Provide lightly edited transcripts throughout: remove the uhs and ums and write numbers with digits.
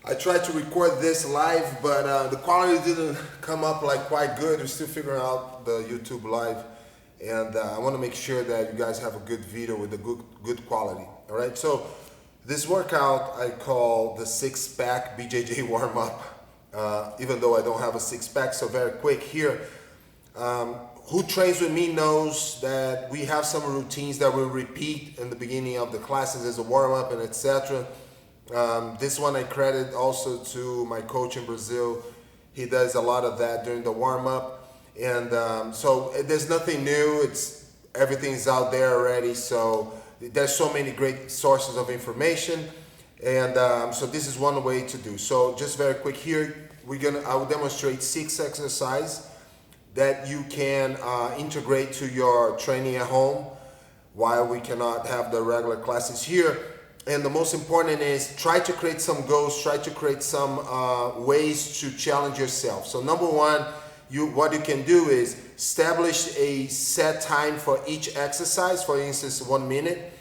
I tried to record this live, but the quality didn't come up like quite good. We're still figuring out the YouTube live, and I want to make sure that you guys have a good video with a good quality. All right, so this workout I call the six-pack BJJ warm-up, even though I don't have a six-pack. So very quick here. Who trains with me knows that we have some routines that we'll repeat in the beginning of the classes as a warm-up and etc. This one I credit also to my coach in Brazil. He does a lot of that during the warm-up, and so there's nothing new. Everything's out there already. So there's so many great sources of information, and so this is one way to do. So just very quick here, I will demonstrate 6 exercises that you can integrate to your training at home while we cannot have the regular classes here. And the most important is try to create some goals, try to create some ways to challenge yourself. So number one, what you can do is establish a set time for each exercise, for instance, 1 minute.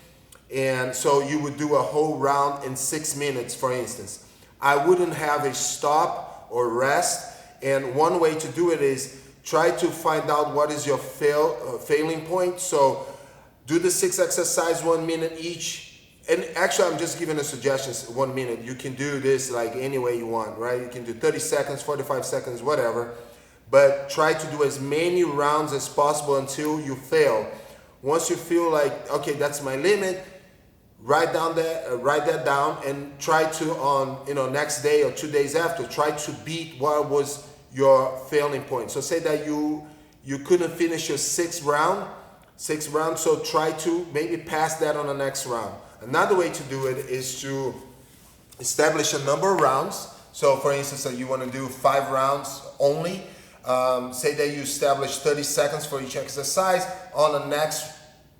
And so you would do a whole round in 6 minutes, for instance. I wouldn't have a stop or rest. And one way to do it is try to find out what is your failing point. So do the 6 exercises, 1 minute each. And actually, I'm just giving a suggestion, 1 minute. You can do this like any way you want, right? You can do 30 seconds, 45 seconds, whatever. But try to do as many rounds as possible until you fail. Once you feel like, okay, that's my limit, write that down and try to on next day or 2 days after, try to beat what was your failing point. So say that you couldn't finish your sixth round, so try to maybe pass that on the next round. Another way to do it is to establish a number of rounds. So for instance, you want to do 5 rounds only. Say that you establish 30 seconds for each exercise. On the next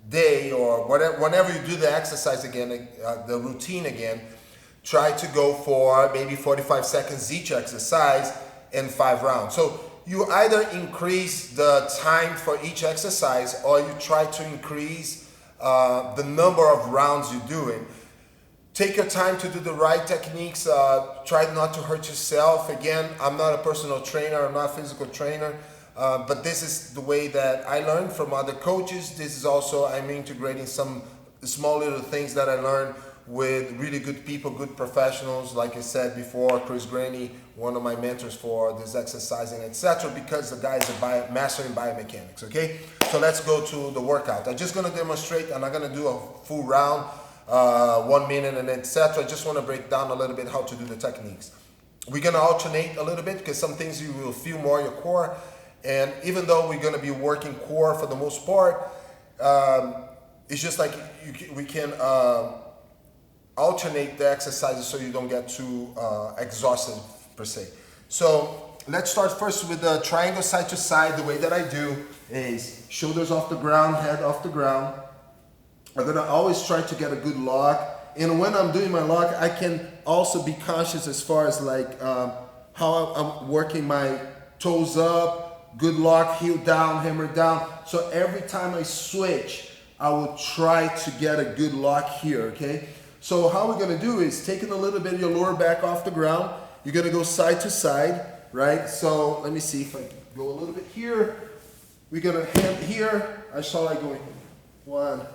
day or whatever, whenever you do the exercise again, the routine again, try to go for maybe 45 seconds each exercise and 5 rounds. So you either increase the time for each exercise or you try to increase the number of rounds you're doing. Take your time to do the right techniques. Try not to hurt yourself. Again, I'm not a personal trainer, I'm not a physical trainer, but this is the way that I learned from other coaches. This is also, I'm integrating some small little things that I learned with really good people, good professionals, like I said before, Chris Graney, one of my mentors for this exercising, etc., because the guy is a master in biomechanics, okay? So let's go to the workout. I'm just gonna demonstrate, I'm not gonna do a full round, 1 minute and etc. I just wanna break down a little bit how to do the techniques. We're gonna alternate a little bit because some things you will feel more your core, and even though we're gonna be working core for the most part, it's just like we can alternate the exercises so you don't get too exhausted per se. So let's start first with the triangle side to side. The way that I do is shoulders off the ground, head off the ground. I'm gonna always try to get a good lock. And when I'm doing my lock, I can also be conscious as far as like how I'm working my toes up, good lock, heel down, hammer down. So every time I switch, I will try to get a good lock here, okay? So how we're gonna do is taking a little bit of your lower back off the ground. You're gonna go side to side, right? So let me see if I go a little bit here. We're gonna hand here. I saw like going 1,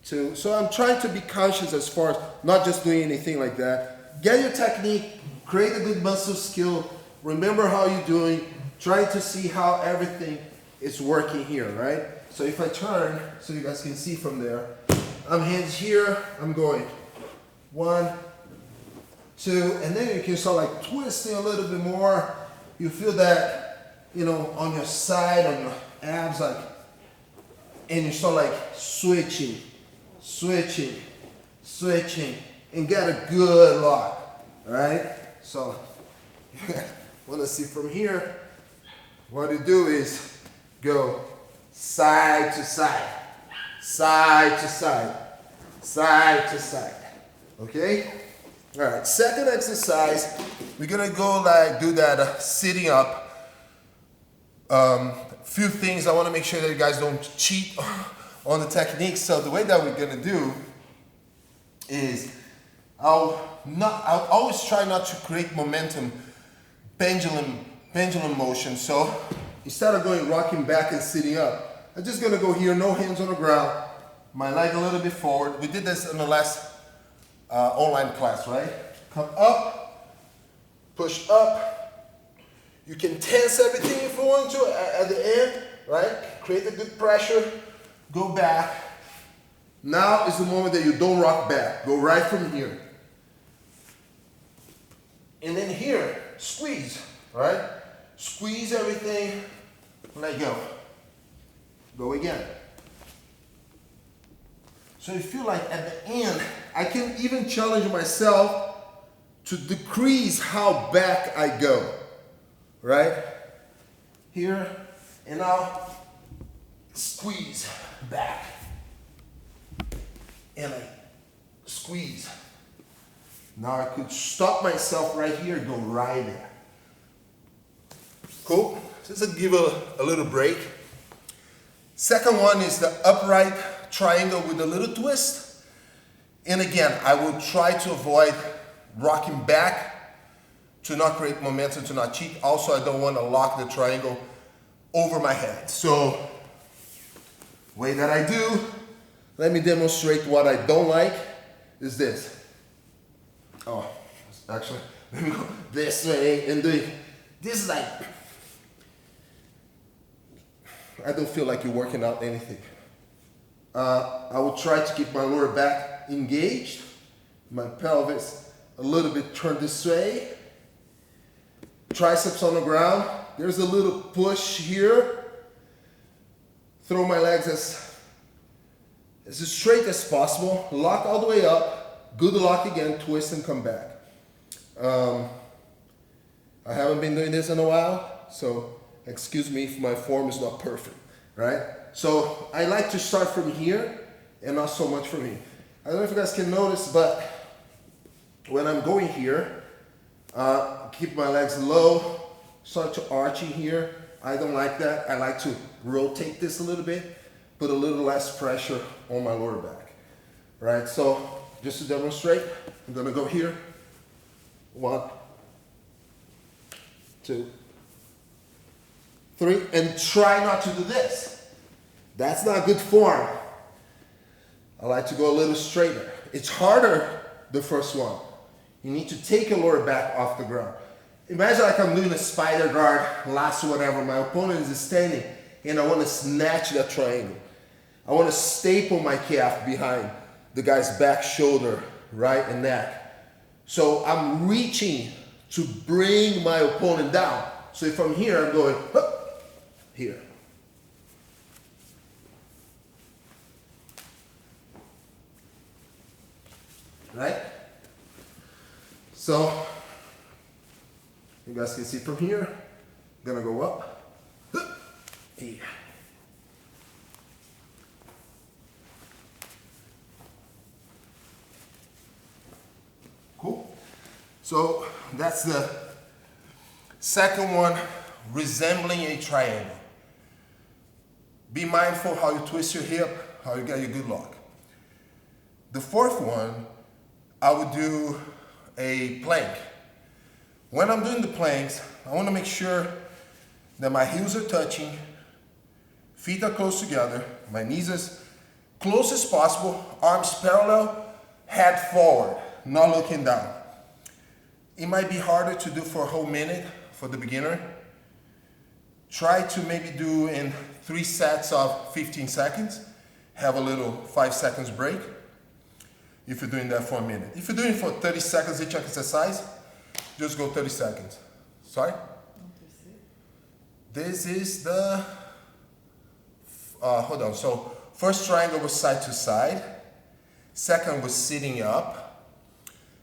2. So I'm trying to be conscious as far as not just doing anything like that. Get your technique, create a good muscle skill. Remember how you're doing. Try to see how everything is working here, right? So if I turn, so you guys can see from there, I'm hands here, I'm going 1, 2, and then you can start like twisting a little bit more. You feel that, on your side, on your abs, like, and you start like switching, and get a good lock, all right? So, want to see from here, what you do is go side to side, side to side, side to side, okay? All right, second exercise, we're gonna go like do that sitting up. Few things I wanna make sure that you guys don't cheat on the techniques. So the way that we're gonna do is I'll always try not to create momentum, pendulum motion. So instead of going rocking back and sitting up, I'm just gonna go here, no hands on the ground, my leg a little bit forward. We did this in the last online class, right? Come up, push up. You can tense everything if you want to at the end, right? Create a good pressure, go back. Now is the moment that you don't rock back. Go right from here. And then here, squeeze, right? Squeeze everything, let go. Go again. So you feel like at the end, I can even challenge myself to decrease how back I go, right? Here, and now squeeze back. And I squeeze. Now I could stop myself right here, go right there. Cool? Just give a little break. Second one is the upright triangle with a little twist. And again, I will try to avoid rocking back to not create momentum, to not cheat. Also, I don't want to lock the triangle over my head. So, way that I do, let me demonstrate what I don't like, is this. Oh, actually, let me go this way and do it. This is like, I don't feel like you're working out anything. I will try to keep my lower back engaged, my pelvis a little bit turned this way, triceps on the ground. There's a little push here. Throw my legs as straight as possible. Lock all the way up. Good lock again. Twist and come back. I haven't been doing this in a while, so excuse me if my form is not perfect, right? So I like to start from here and not so much from here. I don't know if you guys can notice, but when I'm going here, keep my legs low, start to arching here. I don't like that. I like to rotate this a little bit, put a little less pressure on my lower back, right? So just to demonstrate, I'm gonna go here. 1, 2, 3, and try not to do this. That's not good form. I like to go a little straighter. It's harder, the first one. You need to take your lower back off the ground. Imagine like I'm doing a spider guard, lasso, whatever. My opponent is standing and I want to snatch that triangle. I want to staple my calf behind the guy's back, shoulder, right, and neck. So I'm reaching to bring my opponent down. So if I'm here, I'm going up, here. Right? So, you guys can see from here, I'm gonna go up, here. Cool? So, that's the second one, resembling a triangle. Be mindful how you twist your hip, how you get your good lock. The fourth one, I would do a plank. When I'm doing the planks, I want to make sure that my heels are touching, feet are close together, my knees as close as possible, arms parallel, head forward, not looking down. It might be harder to do for a whole minute for the beginner. Try to maybe do in 3 sets of 15 seconds, have a little 5 seconds break. If you're doing that for a minute. If you're doing it for 30 seconds each exercise, just go 30 seconds. Sorry? This is the, hold on. So first triangle was side to side. Second was sitting up.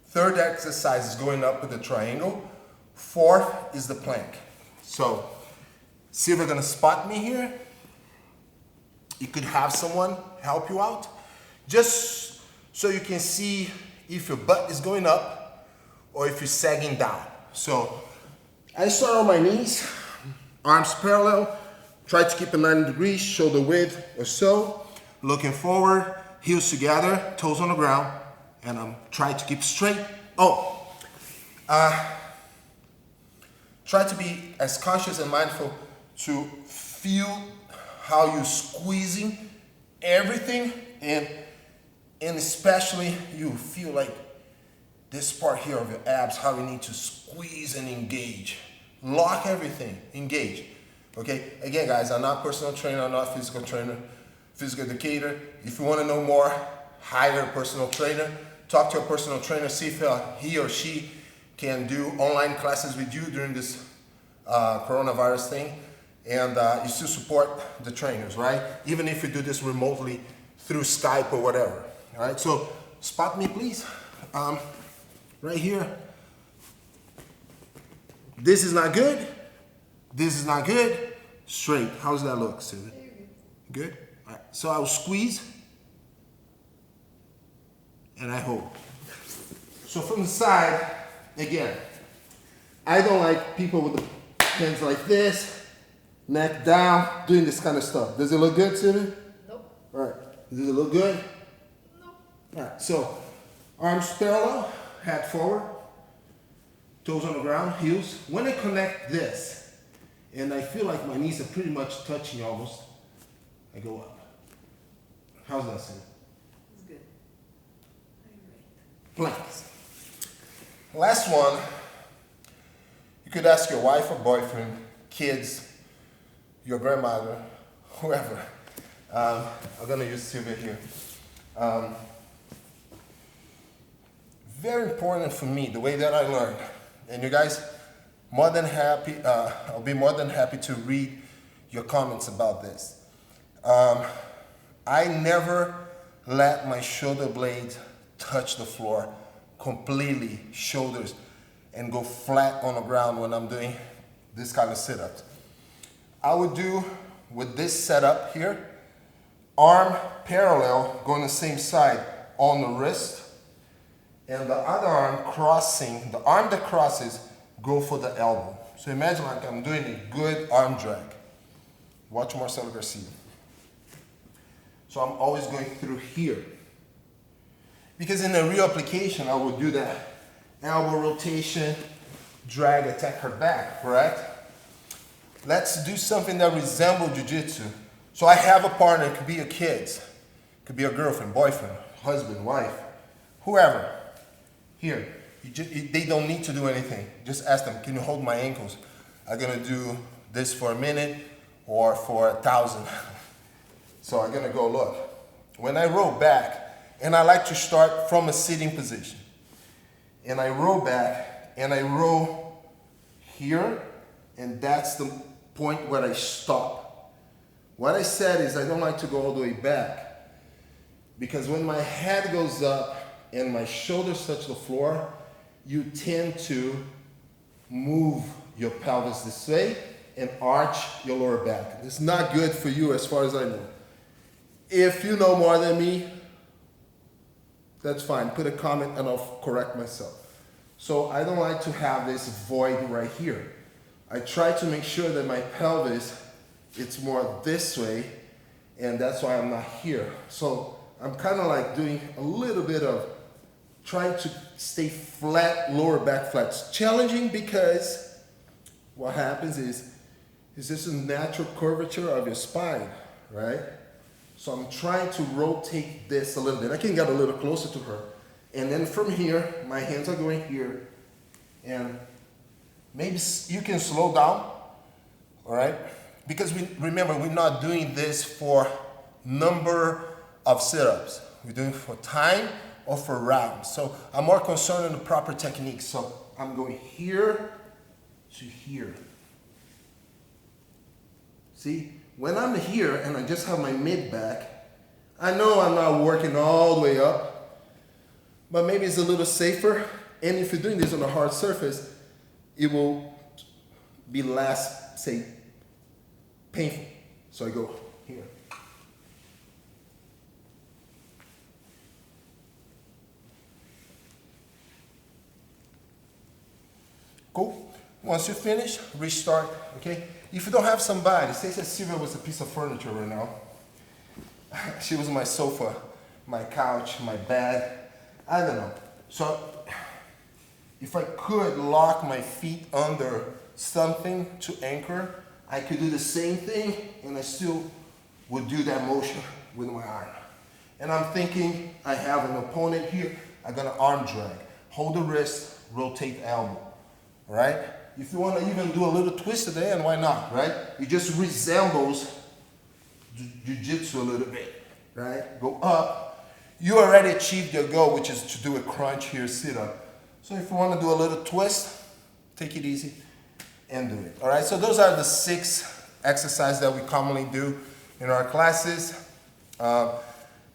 Third exercise is going up with the triangle. Fourth is the plank. So see if you're gonna spot me here. You could have someone help you out. Just so you can see if your butt is going up or if you're sagging down. So I start on my knees, arms parallel, try to keep it 90 degrees, shoulder width or so, looking forward, heels together, toes on the ground, and I'm trying to keep straight. Try to be as conscious and mindful to feel how you're squeezing everything, and especially you feel like this part here of your abs, how you need to squeeze and engage. Lock everything, engage. Okay, again guys, I'm not personal trainer, I'm not physical trainer, physical educator. If you want to know more, hire a personal trainer. Talk to a personal trainer, see if he or she can do online classes with you during this coronavirus thing. And you still support the trainers, right? Even if you do this remotely through Skype or whatever. All right, so spot me please. Right here. This is not good. This is not good. Straight. How does that look, Sylvia? Good? All right. So I will squeeze and I hold. So from the side, again, I don't like people with the hands like this, neck down, doing this kind of stuff. Does it look good, Sylvia? Nope. All right. Does it look good? Nope. All right. So arms parallel, head forward. Toes on the ground, heels. When I connect this, and I feel like my knees are pretty much touching almost, I go up. How's that sound? It's good. Planks. Last one, you could ask your wife or boyfriend, kids, your grandmother, whoever. I'm gonna use Sylvia here. Very important for me, the way that I learned. And you guys, more than happy, I'll be more than happy to read your comments about this. I never let my shoulder blades touch the floor completely, shoulders, and go flat on the ground when I'm doing this kind of sit-ups. I would do with this setup here, arm parallel, going the same side on the wrist, and the other arm crossing, the arm that crosses, go for the elbow. So imagine like I'm doing a good arm drag. Watch Marcelo Garcia. So I'm always going through here. Because in a real application, I would do that elbow rotation, drag, attack her back, correct? Let's do something that resembles Jiu-Jitsu. So I have a partner, it could be your kids, it could be a girlfriend, boyfriend, husband, wife, whoever. Here, they don't need to do anything. Just ask them, can you hold my ankles? I'm gonna do this for a minute or for 1,000. So I'm gonna go look. When I roll back, and I like to start from a sitting position, and I roll back, and I roll here, and that's the point where I stop. What I said is I don't like to go all the way back, because when my head goes up, and my shoulders touch the floor, you tend to move your pelvis this way and arch your lower back. It's not good for you as far as I know. If you know more than me, that's fine. Put a comment and I'll correct myself. So I don't like to have this void right here. I try to make sure that my pelvis, it's more this way, and that's why I'm not here. So I'm kind of like doing a little bit of trying to stay flat, lower back flat. It's challenging because what happens is this a natural curvature of your spine, right? So I'm trying to rotate this a little bit. I can get a little closer to her. And then from here, my hands are going here. And maybe you can slow down, all right? Because remember, we're not doing this for number of sit-ups. We're doing it for time or for rounds. So I'm more concerned in the proper technique. So I'm going here to here. See, when I'm here and I just have my mid back, I know I'm not working all the way up, but maybe it's a little safer. And if you're doing this on a hard surface, it will be less, say, painful. So I go here. Cool. Once you finish, restart, okay? If you don't have somebody, say that Sylvia was a piece of furniture right now. She was my sofa, my couch, my bed. I don't know. So if I could lock my feet under something to anchor, I could do the same thing and I still would do that motion with my arm. And I'm thinking I have an opponent here, I'm gonna arm drag. Hold the wrist, rotate the elbow, all right? If you wanna even do a little twist at the end, why not, right? It just resembles Jiu-Jitsu a little bit, right? Go up. You already achieved your goal, which is to do a crunch here, sit up. So if you wanna do a little twist, take it easy and do it, all right? So those are the 6 exercises that we commonly do in our classes.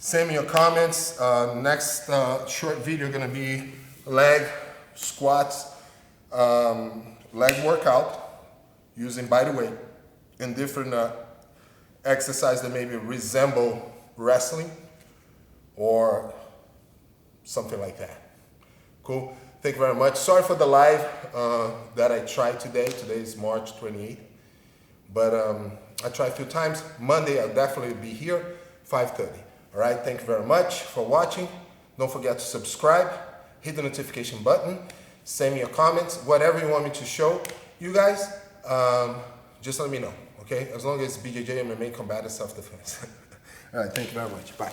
Send me your comments. Next short video gonna be leg squats, leg workout using body weight and different exercises that maybe resemble wrestling or something like that. Cool. Thank you very much. Sorry for the live that I tried today. Today is March 28th. But I tried a few times. Monday I'll definitely be here, 5:30. All right, thank you very much for watching. Don't forget to subscribe, hit the notification button, send me your comments, whatever you want me to show you guys, just let me know, okay? As long as BJJ MMA combative self-defense. All right, thank you very much. Bye.